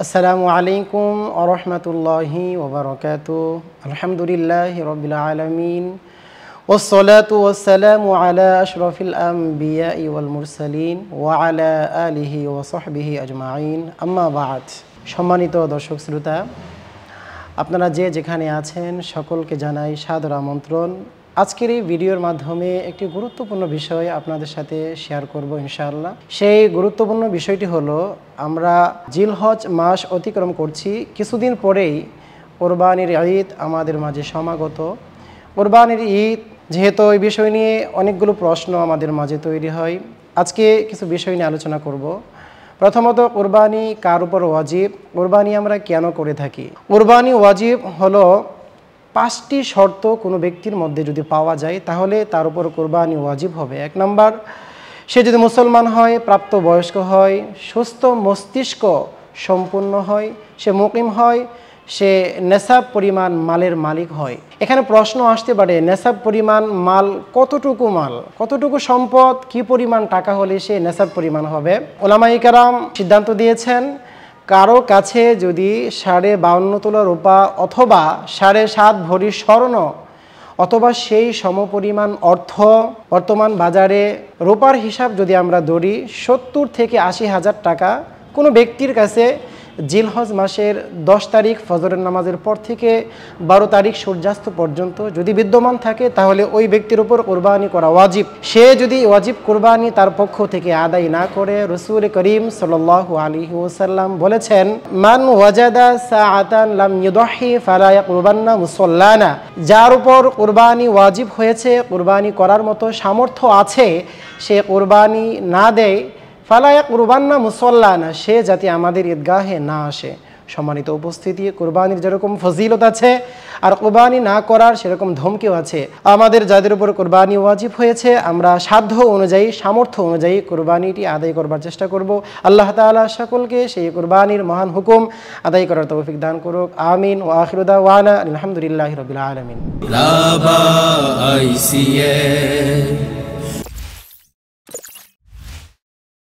আসসালামু আলাইকুম ওয়া রাহমাতুল্লাহি ওয়া বারাকাতুহু। আলহামদুলিল্লাহি রাব্বিল আলামিন ওয়াসসালাতু ওয়াসসালামু আলা আশরাফিল আমবিয়াই ওয়াল মুরসালিন ওয়া আলা আলিহি ওয়া সাহবিহি আজমাইন, আম্মা বা'দ। সম্মানিত দর্শক শ্রোতা, আপনারা যে যেখানে আছেন সকলকে জানাই সাদর আমন্ত্রণ। আজকের এই ভিডিওর মাধ্যমে একটি গুরুত্বপূর্ণ বিষয় আপনাদের সাথে শেয়ার করব ইনশাআল্লাহ। সেই গুরুত্বপূর্ণ বিষয়টি হলো, আমরা জিলহজ মাস অতিক্রম করছি। কিছুদিন পরেই কোরবানির ঈদ আমাদের মাঝে সমাগত। কোরবানির ঈদ যেহেতু এই বিষয় নিয়ে অনেকগুলো প্রশ্ন আমাদের মাঝে তৈরি হয়, আজকে কিছু বিষয় নিয়ে আলোচনা করব। প্রথমত, কোরবানি কার উপর ওয়াজিব, কোরবানি আমরা কেন করে থাকি। কোরবানি ওয়াজিব হলো 5টি শর্ত কোনো ব্যক্তির মধ্যে যদি পাওয়া যায় তাহলে তার উপর কোরবানি ওয়াজিব হবে। 1 নম্বর, সে যদি মুসলমান হয়, প্রাপ্তবয়স্ক হয়, সুস্থ মস্তিষ্ক সম্পূর্ণ হয়, সে মুকিম হয়, সে নেসাব পরিমাণ মালের মালিক হয়। এখানে প্রশ্ন আসতে পারে, নেসাব পরিমাণ মাল কতটুকু মাল, কতটুকু সম্পদ, কি পরিমাণ টাকা হলে সে নেসাব পরিমাণ হবে। উলামায়ে কেরাম সিদ্ধান্ত দিয়েছেন, কারো কাছে যদি 52.5 তোলা রূপা অথবা 7.5 ভরি স্বর্ণ অথবা সেই সমপরিমাণ অর্থ, বর্তমান বাজারে রূপার হিসাব যদি আমরা ধরি 70 থেকে 80 হাজার টাকা কোনো ব্যক্তির কাছে জিলহজ মাসের 10 তারিখ ফজরের নামাজের পর থেকে 12 তারিখ সূর্যাস্ত পর্যন্ত যদি বিদ্যমান থাকে, তাহলে ওই ব্যক্তির উপর কোরবানি করা ওয়াজিব। সে যদি ওয়াজিব কোরবানি তার পক্ষ থেকে আদায় না করে, রাসূল করিম সাল্লাল্লাহু আলাইহি ওয়াসাল্লাম বলেছেন, মান ওয়াজাদা সাআতান লাম ইউদহি ফালা ইয়াকরবান্না মুসাল্লানা। যার উপর কোরবানি ওয়াজিব হয়েছে, কোরবানি করার মতো সামর্থ্য আছে, সে কোরবানি না দেয়, ফালা ইয়াকরবান্না মুসাল্লানা, সে যাতে আমাদের ঈদগাহে না আসে। সম্মানিত উপস্থিতি, কোরবানির যেরকম ফজিলত আছে আর কোরবানি না করার সেরকম ধমকিও আছে। আমাদের যাদের উপর কোরবানি ওয়াজিব হয়েছে, আমরা সাধ্য অনুযায়ী, সামর্থ্য অনুযায়ী কোরবানিটি আদায় করবার চেষ্টা করব। আল্লাহ তাআলা সকলকে সেই কোরবানির মহান হুকুম আদায় করার তৌফিক দান করুক। আমিন। ওয়া আখিরু দাওয়ানা আলহামদুলিল্লাহি রাব্বিল আলামিন।